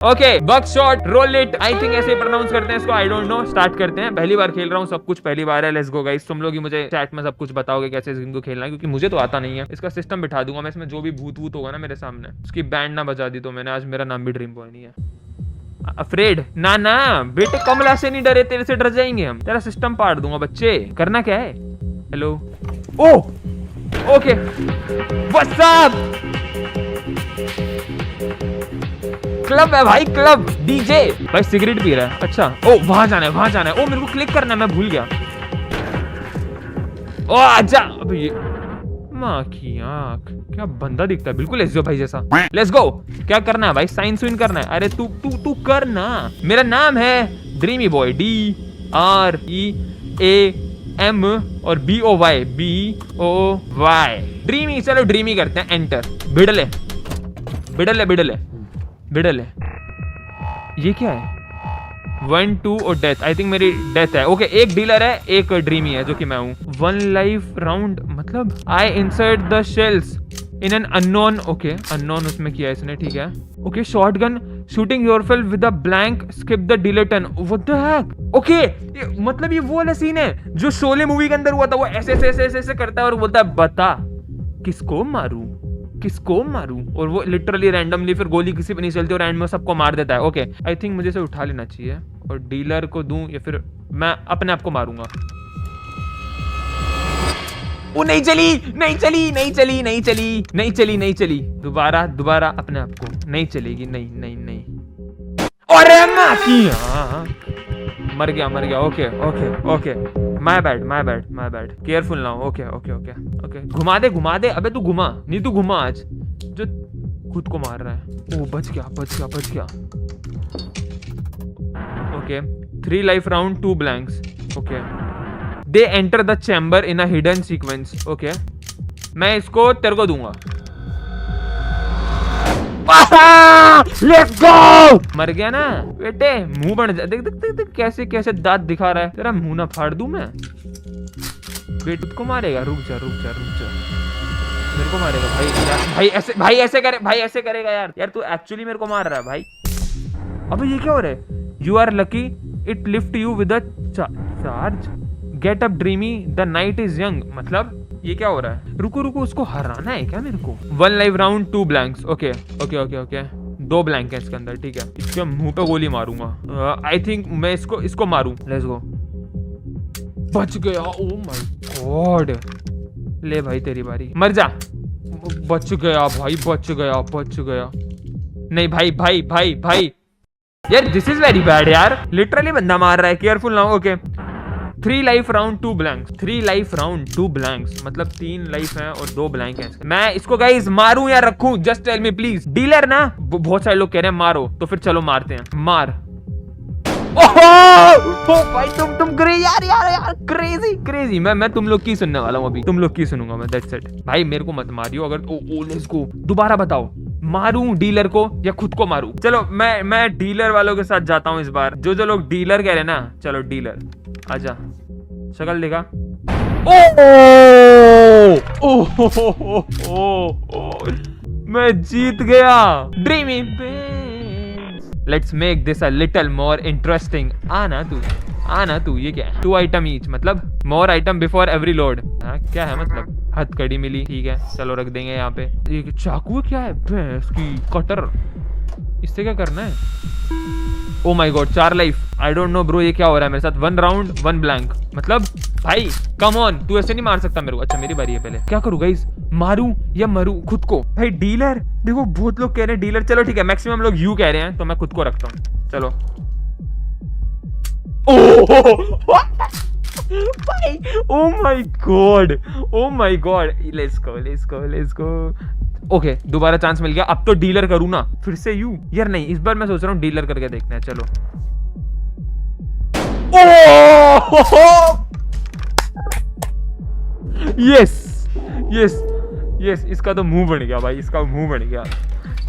Okay, buckshot, roll it, I think ऐसे pronounce करते हैं इसको, आई डोंट नो। स्टार्ट करते हैं, पहली बार खेल रहा हूँ, सब कुछ पहली बार है। Let's go guys. तुम लोग ही मुझे चैट में सब कुछ बताओगे कैसे इनको खेलना है, क्योंकि मुझे तो आता नहीं है। इसका सिस्टम बिठा दूंगा मैं, इसमें जो भी भूत वूत होगा ना मेरे सामने, उसकी बैंड ना बजा दी तो मैंने। आज मेरा नाम भी ड्रीम बॉय नहीं है। अफ्रेड ना ना बेटे, कमला से नहीं डरे, तेरे से डर जाएंगे हम। तेरा सिस्टम पाड़ दूंगा बच्चे। करना क्या है? हेलो, ओ ओके, व्हाट्स अप? क्लब है भाई, क्लब, डीजे। भाई सिगरेट पी रहा है, अच्छा। ओ वहां जाना है, वहां जाना है। ओ मेरे को क्लिक करना है, मैं भूल गया। ओ आजा। अब ये माँ की आंख, क्या बंदा दिखता है, बिल्कुल एसओ भाई जैसा। Let's go. क्या करना है भाई? साइन सुइन करना है? अरे तू तू तू कर ना। मेरा नाम है ड्रीमी बॉय, DREAM और BOY, BOY, ड्रीमी। चलो ड्रीमी करते हैं, एंटर। बिडले बिडले बिडले बिडले, ये क्या है? 1 2 और डेथ, आई थिंक मेरी डेथ है। ओके, एक डीलर है, एक ड्रीमी है जो कि मैं हूँ। 1 लाइफ राउंड मतलब I insert the shells in an unknown. Okay, unknown उसमें किया इसने, ठीक है। Okay, shotgun shooting yourself with a blank, skip the delay turn. What the heck? Okay, मतलब ये वो वाला सीन है जो शोले मूवी के अंदर हुआ था। वो ऐसे ऐसे ऐसे ऐसे करता है और बोलता है बता किसको मारूं, किसको मारूं, और वो लिटरली रैंडमली फिर गोली किसी पे नहीं चलती और एंड में सबको मार देता है। ओके, आई थिंक मुझे इसे उठा लेना चाहिए और डीलर को दूं या फिर मैं अपने आप को मारूंगा। वो नहीं चली, नहीं चली, नहीं चली, नहीं चली, नहीं चली, नहीं चली। दोबारा दोबारा अपने आप को, नहीं चलेगी, नहीं नहीं नहीं। अरे माँ की मर गया, मर गया। Okay okay okay, my bad, my bad, my bad. Careful ना हो। ओके ओके ओके ओके, घुमा दे, घुमा दे। अबे तू घुमा नहीं, तू घुमा आज, जो खुद को मार रहा है। ओ बच गया, बच गया, बच गया। Okay, 3 life round, 2 blanks. Okay, they enter the chamber in a hidden sequence. Okay, मैं इसको तेरे को दूंगा। Let's go. मर गया ना बेटे, मुंह बन जा। देख देख देख, देख कैसे कैसे दांत दिखा रहा है। तेरा मुंह ना फाड़ दूं मैं? बेटे को मारेगा? रुक जा रुक जा रुक जा, मेरे को मारेगा भाई यार। भाई ऐसे, भाई ऐसे करे, भाई ऐसे करेगा यार। यार तू एक्चुअली मेरे को मार रहा है भाई। अबे ये क्या हो रहा है? You are lucky it lift you with a charge, get up dreamy, the night is young. मतलब ये क्या हो रहा है? रुको रुको, उसको हराना है क्या मेरे को? 1 life round, 2 blanks. Okay okay okay okay, 2 blank है इसके अंदर, ठीक है। इसके मुंह पे गोली मारूंगा। आई थिंक मैं इसको मारूं। Let's go. बच गया। ओ माय गॉड। ले भाई तेरी बारी, मर जा। बच गया भाई, बच गया, बच गया। नहीं भाई भाई भाई भाई, यार दिस इज वेरी बैड यार, लिटरली बंदा मार रहा है। केयरफुल ना। Okay, 3 life round, 2 blanks. 3 life round, 2 blanks मतलब 3 लाइफ हैं और 2 ब्लैंक हैं। मैं इसको गाइस मारूं या रखूं? Just tell me please. Dealer ना बहुत सारे लोग कह रहे हैं मारो, तो फिर चलो मारते हैं। मार। ओहो भाई, तुम यार यार यार, क्रेजी क्रेजी। मैं तुम लोग की सुनने वाला हूं अभी, तुम लोग की सुनूंगा मैं। दैट्स इट भाई, मेरे को मत मारियो। अगर ओ लेट्स गो। दोबारा बताओ, मारूं डीलर को या खुद को मारूं? चलो मैं डीलर वालों के साथ जाता हूं इस बार। जो लोग डीलर कह रहे हैं ना, चलो डीलर आजा, शक्ल देखा। मैं जीत गया। Dreamy, let's make this a little more interesting. आना तू। ये क्या है? 2 आइटम ईच, मतलब मोर आइटम बिफोर एवरी लोड। हाँ क्या है मतलब? हथकड़ी मिली, ठीक है, चलो रख देंगे यहाँ पे। ये चाकू क्या है? भैंस की कटर, इससे क्या करना है? ओ my God, 4 life. I don't know bro, ये क्या हो रहा है मेरे साथ? 1 राउंड, 1 ब्लैंक। मतलब भाई कम ऑन, तू ऐसे नहीं मार सकता मेरे को। अच्छा मेरी बारी है, पहले क्या करूँ गाइस? मारूं या मरूं खुद को? भाई डीलर, देखो बहुत लोग कह रहे हैं डीलर। चलो ठीक है, मैक्सिमम लोग यू कह रहे हैं, तो मैं खुद को रखता हूँ। चलो। ओ my God, oh my God. Let's go let's go let's go. Okay, दोबारा चांस मिल गया। अब तो डीलर करूँ ना, फिर से यू। यार नहीं, इस बार मैं सोच रहा हूँ डीलर करके देखना है। चलो। यस यस यस, इसका तो मुंह बन गया भाई, इसका मुंह बन गया।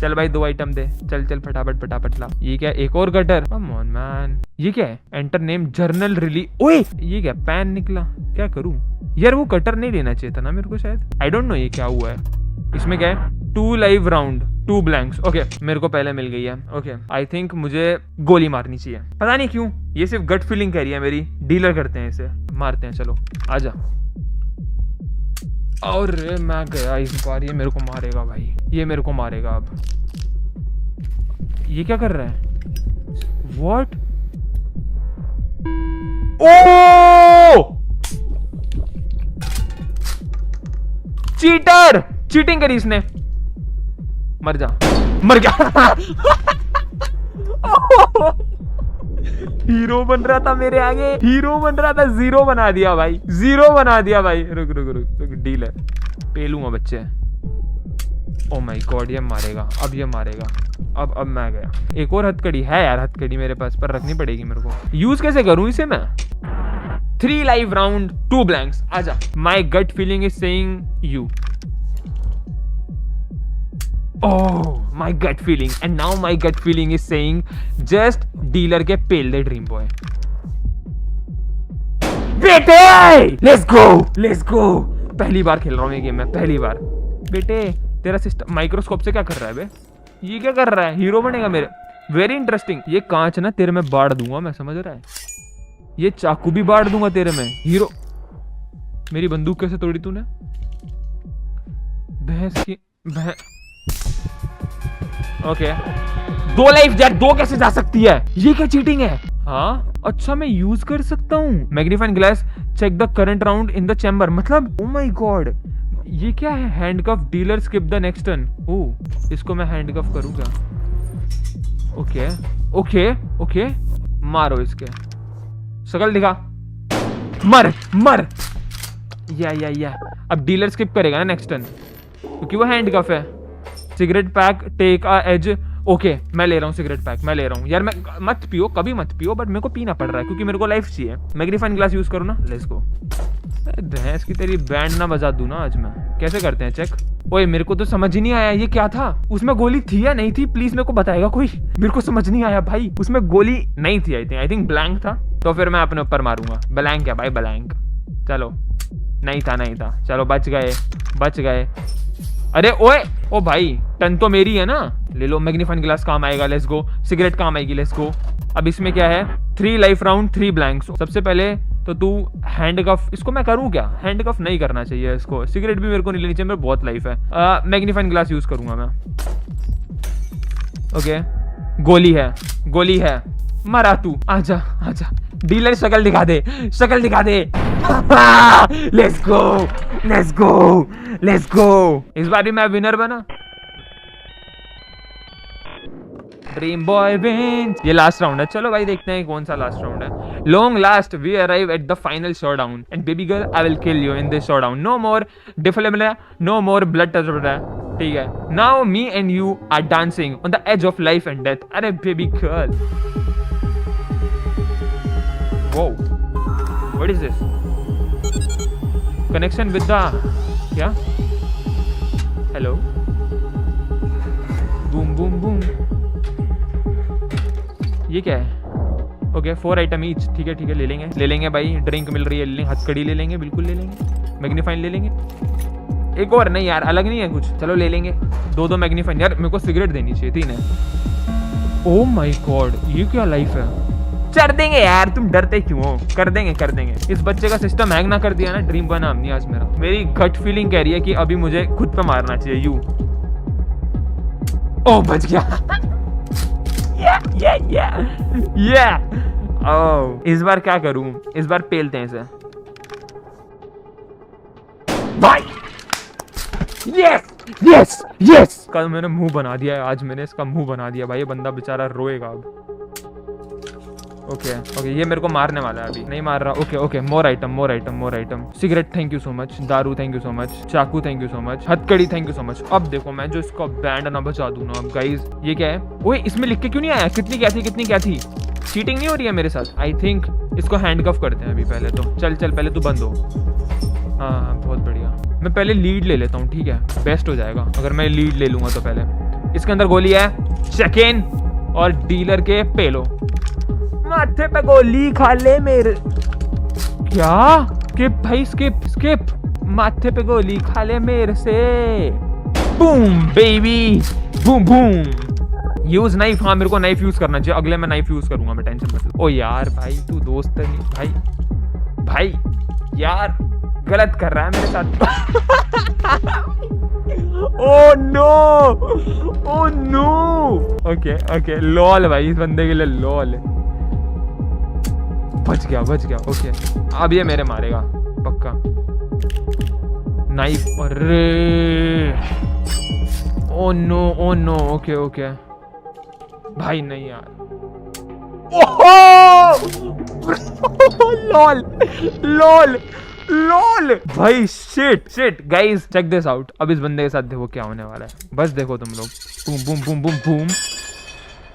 चल भाई 2 आइटम दे, चल चल फटाफट फटाफट ला। ये क्या? एक और कटर? Come on man. ये क्या है? एंटर नेम जर्नल रिली। ओए ये क्या? पैन निकला। क्या करूं यार? वो कटर नहीं लेना चाहिए था ना मेरे को शायद। आई डोंट नो ये क्या हुआ है। इसमें क्या है? 2 लाइव राउंड, 2 ब्लैंक्स। ओके मेरे को पहले मिल गई है। ओके आई थिंक मुझे गोली मारनी चाहिए, पता नहीं क्यों, ये सिर्फ गट फीलिंग कह रही है मेरी। डीलर करते हैं इसे, मारते हैं, चलो आजा। और मैं गया इस बार, ये मेरे को मारेगा भाई, ये मेरे को मारेगा। अब ये क्या कर रहा है? व्हाट? ओ चीटर, चीटिंग करी इसने। मर जा, मर गया। हीरो बन रहा था मेरे आगे, हीरो बन रहा था, जीरो बना दिया भाई, जीरो बना दिया भाई। रुक रुक रुक, डीलर पेलूंगा बच्चे। ओ माय गॉड, ये मारेगा, अब ये मारेगा। अब मैं गया। एक और हथकड़ी है यार, हथकड़ी मेरे पास, पर रखनी पड़ेगी मेरे को। यूज कैसे करूं इसे मैं? 3 लाइव राउंड 2 ब्लैंक्स। आजा। My gut feeling is saying you. Oh, my gut feeling, and now my gut feeling is saying just dealer के पेल दे ड्रीम बॉय। बेटे let's go, let's go। पहली बार खेल रहा हूँ ये गेम में, पहली बार। बेटे तेरा सिस्टम माइक्रोस्कोप से क्या कर रहा है बे? ये क्या कर रहा है? हीरो बनेगा मेरे? Very interesting. ये कांच ना तेरे में बाढ़ दूंगा मैं, समझ रहा है? ये चाकू भी बाढ़ दूंगा तेरे में, हीरो। मेरी बंदूक कैसे तोड़ी तूने? भैंस की भैंस। ओके 2 लाइफ यार, 2 कैसे जा सकती है? ये क्या चीटिंग है? हाँ अच्छा मैं यूज कर सकता हूँ magnifying glass. Check the current round in the chamber. मतलब ओ माय गॉड, ये क्या है? Handcuff dealer skip the next turn. Oh इसको मैं हैंडकफ करूँ क्या? ओके ओके ओके, मारो इसके, शकल दिखा, मर मर। या अब डीलर स्किप करेगा ना नेक्स्ट टर्न, क्योंकि वो हैंडकफ है। Cigarette pack take a edge. Okay मैं ले रहा हूँ सिगरेट पैक, मैं ले रहा हूँ यार। मैं मत पियो, कभी मत पियो, बट मेरे को पीना पड़ रहा है क्योंकि मेरे को लाइफ चाहिए। मैग्नीफाइंग ग्लास यूज करो ना, लेट्स गो। भैंस की तेरी बैंड ना बजा दूं ना आज मैं। कैसे करते हैं चेक? ओए मेरे को तो समझ ही नहीं आया ये क्या था। उसमें गोली थी या नहीं थी? प्लीज मेरे को बताएगा कोई, मेरे को समझ नहीं आया भाई। उसमें गोली नहीं थी, आई थिंक ब्लैंक था। तो फिर मैं अपने ऊपर मारूंगा। ब्लैंक है भाई, ब्लैंक। चलो नहीं था, चलो बच गए। अरे ओए ओ भाई, टन तो मेरी है ना। ले लो मैग्नीफाइंग ग्लास, काम आएगा, लेट्स गो। सिगरेट काम आएगी, लेट्स गो। अब इसमें क्या है? 3 लाइफ राउंड 3 ब्लैंक्स। सबसे पहले तो तू हैंडकफ, इसको मैं करूँ क्या? हैंडकफ नहीं करना चाहिए इसको। सिगरेट भी मेरे को नहीं लेनी चाहिए, मेरे बहुत लाइफ है। मैग्नीफाइंग ग्लास यूज करूंगा मैं। ओके गोली है, मरा तू। आजा डीलर शकल दिखा दे। Let's go. इस बार भी मैं विनर बना। Dream boy wins. ये लास्ट राउंड है, चलो भाई देखते हैं कौन सा लास्ट राउंड है। Long last we arrive at the final showdown and baby girl I will kill you in this showdown. No more डिफलेमिला, नो मोर ब्लड टच। ठीक है, now me and you are dancing on the edge of life and death. अरे baby girl, Whoa, what is this? Connection with the क्या? Hello? Boom. ये क्या है? Okay 4 item each. ठीक है ले लेंगे भाई। ड्रिंक मिल रही है, ले लेंगे। हथकड़ी ले लेंगे, बिल्कुल ले लेंगे। मैग्नीफाइन ले लेंगे। एक और नहीं यार, अलग नहीं है कुछ, चलो ले लेंगे। 2 मैग्नीफाइन। यार मेरे को सिगरेट देनी चाहिए थी ना। ओ माय गॉड, ये क्या लाइफ है? कर देंगे यार, तुम डरते क्यों हो? कर देंगे। इस बच्चे का सिस्टम हैंग ना कर दिया ना। ड्रीम बॉय नाम नहीं आज मेरा। मेरी गट फीलिंग कह रही है कि अभी मुझे खुद पे मारना चाहिए। यू ओ बच गया। या ओ इस बार क्या करूं? इस बार पेलते हैं इसे भाई। यस कल मैंने मुंह बना दिया है, आज मैंने इसका मुंह बना दिया भाई। ये बंदा बेचारा रोएगा अब। ओके ये मेरे को मारने वाला है, अभी नहीं मार रहा। Okay more item. Cigarette thank you so much. दारू थैंक यू सो मच। चाकू थैंक यू सो मच। हथकड़ी थैंक यू सो मच। अब देखो मैं जो इसका बैंड ना बचा दूं ना। अब गाइस ये क्या है? ओए इसमें लिख के क्यों नहीं आया कितनी क्या थी? चीटिंग नहीं हो रही है मेरे साथ? आई थिंक इसको हैंडकफ करते हैं अभी। पहले तो चल पहले तू बंद हो। हाँ बहुत बढ़िया। मैं पहले लीड ले लेता हूँ, ठीक है? बेस्ट हो जाएगा अगर मैं लीड ले लूंगा। तो पहले इसके अंदर गोली है, चेक इन, और डीलर के पेलो। माथे पे गोली खा ले मेरे। क्या? स्किप भाई, स्किप। माथे पे गोली खा ले मेरे से। Boom baby, boom boom. Use knife, हाँ मेरे को नाइफ यूज करना चाहिए, अगले मैं नाइफ यूज करूंगा, मैं टेंशन मत लो। ओ यार भाई तू दोस्त है नहीं भाई, भाई यार गलत कर रहा है मेरे साथ। Oh no, oh no. Okay okay, lol भाई, इस बंदे के लिए लॉल। बच गया बच गया। ओके अब ये मेरे मारेगा पक्का। नाइफ, अरे oh no oh no. Okay okay भाई नहीं यार। लॉल लॉल लॉल भाई, shit shit. Guys check this out, अब इस बंदे के साथ देखो क्या होने वाला है, बस देखो तुम लोग। Boom boom boom boom boom,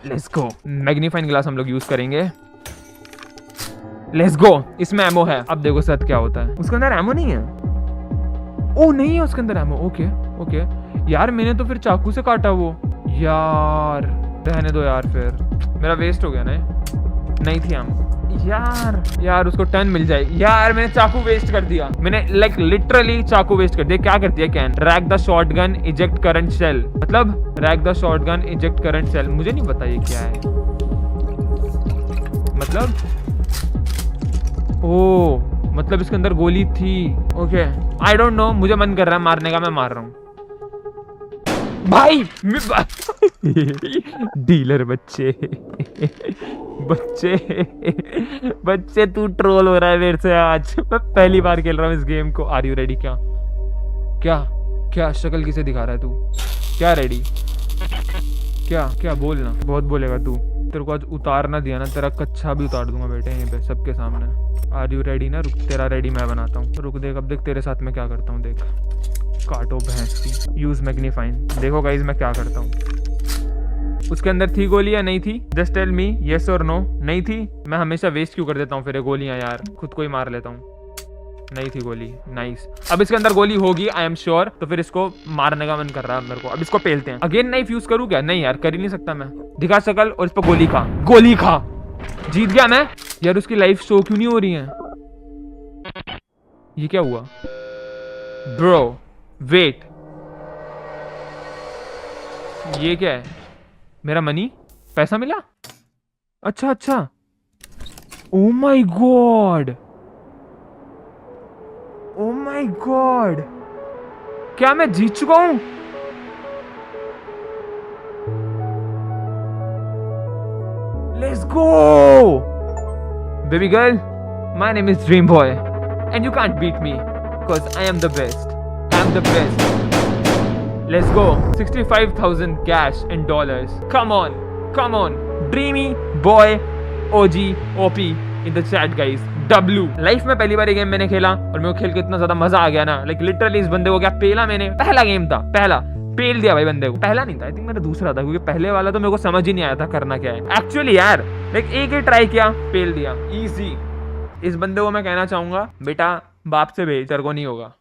let's go. Magnifying glass हम लोग यूज करेंगे, लेट्स गो। इसमें एमो है, अब देखो साथ क्या होता है। उसके अंदर एमो नहीं है, ओ नहीं है उसके अंदर एमो। ओके ओके यार, मैंने तो फिर चाकू से काटा वो यार, रहने दो यार, फिर मेरा वेस्ट हो गया ना। नहीं थी एमो यार, यार उसको टर्न मिल जाए यार। मैंने चाकू वेस्ट कर दिया, मैंने लाइक लिटरली चाकू वेस्ट कर दिया। क्या कर दिया कैन? Rack the shotgun eject current shell, मतलब rack the shotgun eject current shell. मुझे नहीं पता ये क्या है, मतलब ओ मतलब इसके अंदर गोली थी। ओके आई डोंट नो, मुझे मन कर रहा है मारने का, मैं मार रहा हूँ भाई। डीलर बच्चे बच्चे बच्चे, तू ट्रोल हो रहा है मेरे से आज। मैं पहली बार खेल रहा हूँ इस गेम को। Are you ready? क्या क्या क्या शक्ल किसे दिखा रहा है तू? क्या रेडी? क्या क्या बोलना, बहुत बोलेगा तू। तेरे को आज उतार ना दिया ना, तेरा कच्चा भी उतार दूंगा बेटे यहीं पे सबके सामने। आर यू रेडी ना? रुक, तेरा रेडी मैं बनाता हूँ, रुक देख। अब देख तेरे साथ मैं क्या करता हूँ, देख। काटो भैंस की, यूज मैग्नीफाइंग। देखो गाइज मैं क्या करता हूँ। उसके अंदर थी गोली या नहीं थी? जस्ट टेल मी येस और नो। नहीं थी? मैं हमेशा वेस्ट क्यों कर देता हूँ फिर ये गोलियां यार, खुद को ही मार लेता हूँ। नहीं थी गोली, नाइस। अब इसके अंदर गोली होगी आई एम श्योर, तो फिर इसको मारने का मन कर रहा है मेरे को। अब इसको पेलते हैं। अगेन नाइफ यूज करूँ क्या? नहीं यार, कर ही नहीं सकता मैं। दिखा शकल और इस पर गोली खा, गोली खा। जीत गया मैं यार। उसकी लाइफ शो क्यों नहीं हो रही है? ये क्या हुआ ब्रो? वेट, ये क्या है? मेरा मनी, पैसा मिला? अच्छा अच्छा, oh my God, oh my God, क्या मैं जीत चुका हूं? Let's go baby girl, my name is dream boy and you can't beat me because I am the best, I am the best. Let's go. 65,000 cash in dollars. Come on. Dreamy boy, OG, OP in the chat guys. W. Life में पहली बार ये game मैंने खेला और मेरे को खेल के इतना ज्यादा मजा आ गया ना। लाइक लिटरली इस बंदे को क्या पेला मैंने। पहला गेम था, पहला पेल दिया भाई बंदे को। पहला नहीं था, आई थिंक मेरा दूसरा था, क्योंकि पहले वाला तो मेरे को समझ ही नहीं आया था करना क्या है एक्चुअली यार। लाइक एक ही ट्राई किया, पेल दिया, इजी। इस बंदे को मैं कहना चाहूंगा बेटा बाप से भेज, तेरे को नहीं होगा।